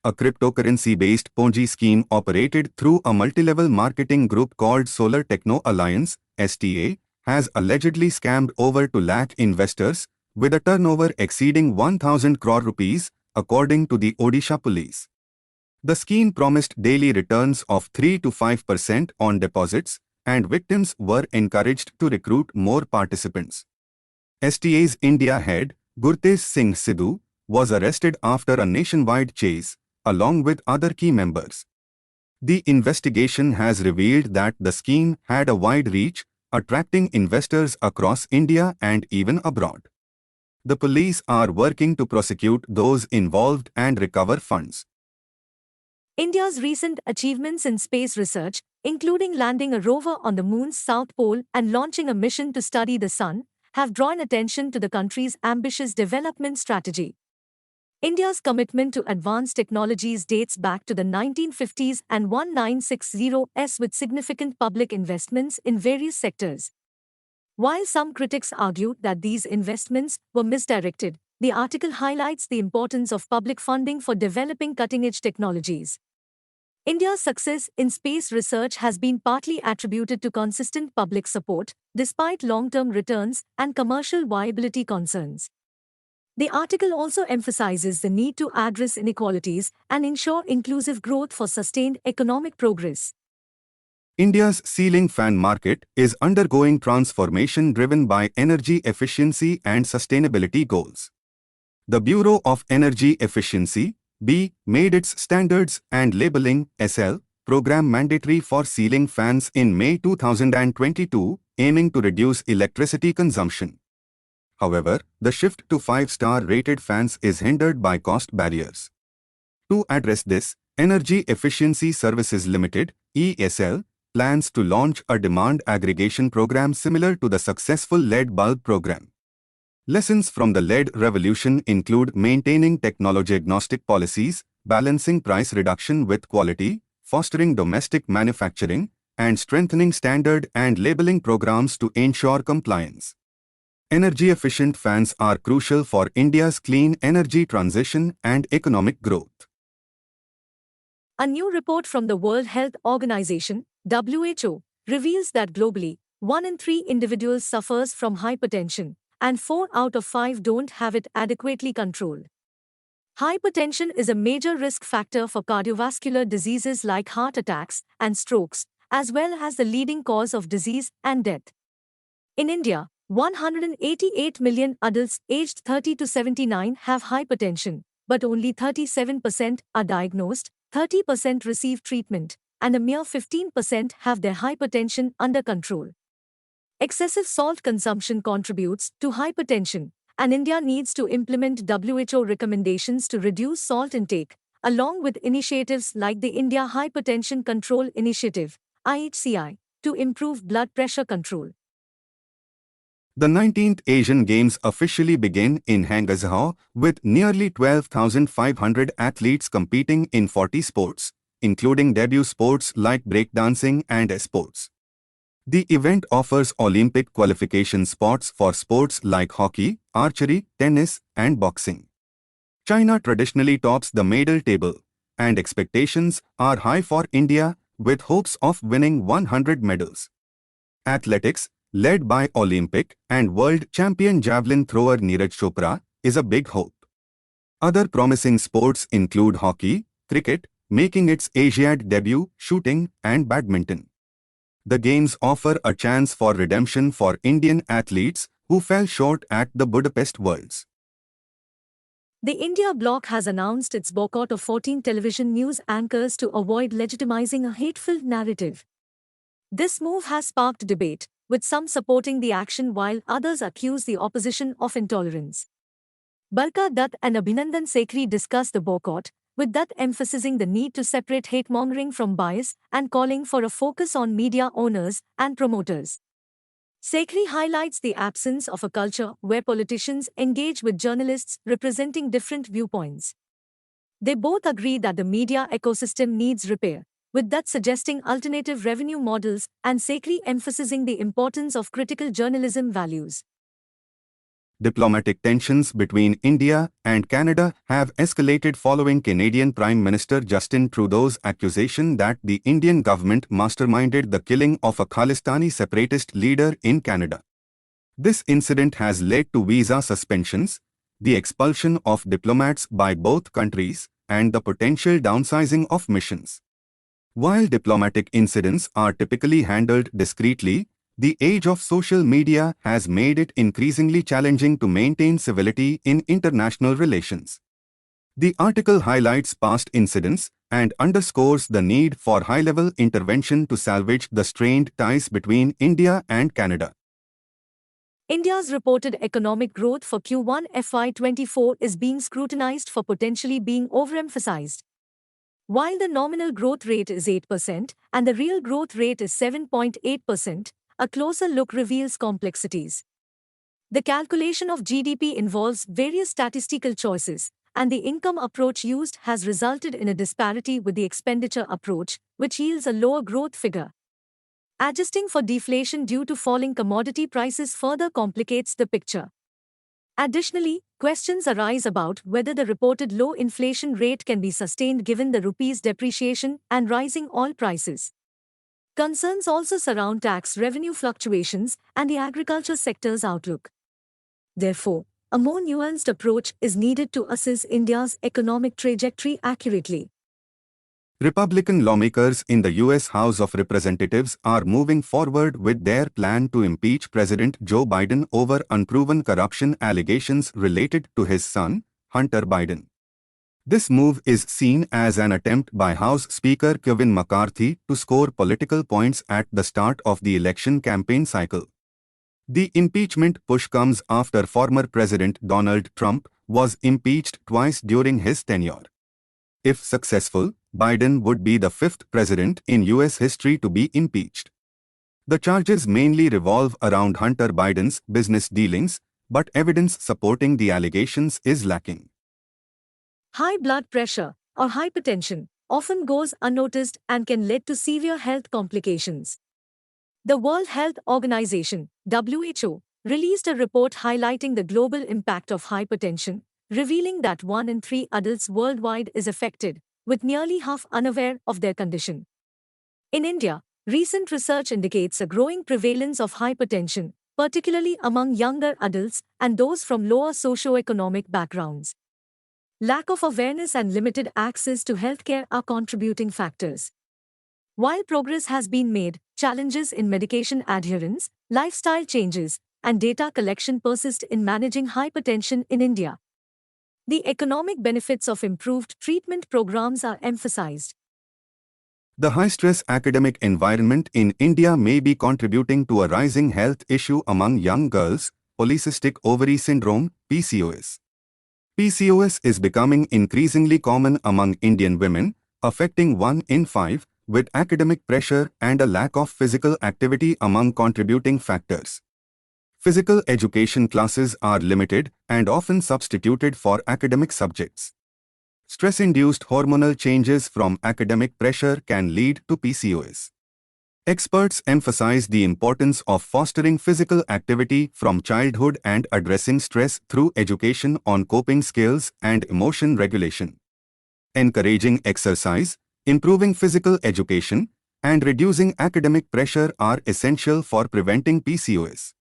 a cryptocurrency-based Ponzi scheme operated through a multi-level marketing group called Solar Techno Alliance, STA, has allegedly scammed over 2 lakh investors, with a turnover exceeding 1,000 crore rupees, according to the Odisha police. The scheme promised daily returns of 3 to 5% on deposits, and victims were encouraged to recruit more participants. STA's India head, Gurtesh Singh Sidhu, was arrested after a nationwide chase, along with other key members. The investigation has revealed that the scheme had a wide reach, attracting investors across India and even abroad. The police are working to prosecute those involved and recover funds. India's recent achievements in space research, including landing a rover on the moon's south pole and launching a mission to study the sun, have drawn attention to the country's ambitious development strategy. India's commitment to advanced technologies dates back to the 1950s and 1960s with significant public investments in various sectors. While some critics argue that these investments were misdirected, the article highlights the importance of public funding for developing cutting-edge technologies. India's success in space research has been partly attributed to consistent public support, despite long-term returns and commercial viability concerns. The article also emphasizes the need to address inequalities and ensure inclusive growth for sustained economic progress. India's ceiling fan market is undergoing transformation driven by energy efficiency and sustainability goals. The Bureau of Energy Efficiency, B, made its Standards and Labeling (SL) program mandatory for ceiling fans in May 2022, aiming to reduce electricity consumption. However, the shift to 5-star rated fans is hindered by cost barriers. To address this, Energy Efficiency Services Limited, ESL, plans to launch a demand aggregation program similar to the successful LED bulb program. Lessons from the LED revolution include maintaining technology-agnostic policies, balancing price reduction with quality, fostering domestic manufacturing, and strengthening standard and labeling programs to ensure compliance. Energy-efficient fans are crucial for India's clean energy transition and economic growth. A new report from the World Health Organization, WHO, reveals that globally, 1 in 3 individuals suffers from hypertension, and 4 out of 5 don't have it adequately controlled. Hypertension is a major risk factor for cardiovascular diseases like heart attacks and strokes, as well as the leading cause of disease and death. In India, 188 million adults aged 30 to 79 have hypertension, but only 37% are diagnosed, 30% receive treatment, and a mere 15% have their hypertension under control. Excessive salt consumption contributes to hypertension, and India needs to implement WHO recommendations to reduce salt intake, along with initiatives like the India Hypertension Control Initiative, IHCI, to improve blood pressure control. The 19th Asian Games officially begin in Hangzhou, with nearly 12,500 athletes competing in 40 sports, including debut sports like breakdancing and sports. The event offers Olympic qualification spots for sports like hockey, archery, tennis, and boxing. China traditionally tops the medal table, and expectations are high for India, with hopes of winning 100 medals. Athletics, led by Olympic and world champion javelin thrower Neeraj Chopra, is a big hope. Other promising sports include hockey, cricket, making its Asiad debut, shooting, and badminton. The Games offer a chance for redemption for Indian athletes who fell short at the Budapest Worlds. The India bloc has announced its boycott of 14 television news anchors to avoid legitimizing a hate-filled narrative. This move has sparked debate, with some supporting the action while others accuse the opposition of intolerance. Barka Dutt and Abhinandan Sekhri discussed the boycott, with Dutt emphasizing the need to separate hate-mongering from bias and calling for a focus on media owners and promoters. Sekhri highlights the absence of a culture where politicians engage with journalists representing different viewpoints. They both agree that the media ecosystem needs repair, with Dutt suggesting alternative revenue models and Sekhri emphasizing the importance of critical journalism values. Diplomatic tensions between India and Canada have escalated following Canadian Prime Minister Justin Trudeau's accusation that the Indian government masterminded the killing of a Khalistani separatist leader in Canada. This incident has led to visa suspensions, the expulsion of diplomats by both countries, and the potential downsizing of missions. While diplomatic incidents are typically handled discreetly, the age of social media has made it increasingly challenging to maintain civility in international relations. The article highlights past incidents and underscores the need for high-level intervention to salvage the strained ties between India and Canada. India's reported economic growth for Q1 FY24 is being scrutinized for potentially being overemphasized. While the nominal growth rate is 8% and the real growth rate is 7.8%, a closer look reveals complexities. The calculation of GDP involves various statistical choices, and the income approach used has resulted in a disparity with the expenditure approach, which yields a lower growth figure. Adjusting for deflation due to falling commodity prices further complicates the picture. Additionally, questions arise about whether the reported low inflation rate can be sustained given the rupee's depreciation and rising oil prices. Concerns also surround tax revenue fluctuations and the agriculture sector's outlook. Therefore, a more nuanced approach is needed to assess India's economic trajectory accurately. Republican lawmakers in the U.S. House of Representatives are moving forward with their plan to impeach President Joe Biden over unproven corruption allegations related to his son, Hunter Biden. This move is seen as an attempt by House Speaker Kevin McCarthy to score political points at the start of the election campaign cycle. The impeachment push comes after former President Donald Trump was impeached twice during his tenure. If successful, Biden would be the fifth president in U.S. history to be impeached. The charges mainly revolve around Hunter Biden's business dealings, but evidence supporting the allegations is lacking. High blood pressure, or hypertension, often goes unnoticed and can lead to severe health complications. The World Health Organization, WHO, released a report highlighting the global impact of hypertension, revealing that 1 in 3 adults worldwide is affected, with nearly half unaware of their condition. In India, recent research indicates a growing prevalence of hypertension, particularly among younger adults and those from lower socioeconomic backgrounds. Lack of awareness and limited access to healthcare are contributing factors. While progress has been made, challenges in medication adherence, lifestyle changes, and data collection persist in managing hypertension in India. The economic benefits of improved treatment programs are emphasized. The high-stress academic environment in India may be contributing to a rising health issue among young girls, polycystic ovary syndrome, PCOS. PCOS is becoming increasingly common among Indian women, affecting 1 in 5, with academic pressure and a lack of physical activity among contributing factors. Physical education classes are limited and often substituted for academic subjects. Stress-induced hormonal changes from academic pressure can lead to PCOS. Experts emphasize the importance of fostering physical activity from childhood and addressing stress through education on coping skills and emotion regulation. Encouraging exercise, improving physical education, and reducing academic pressure are essential for preventing PCOS.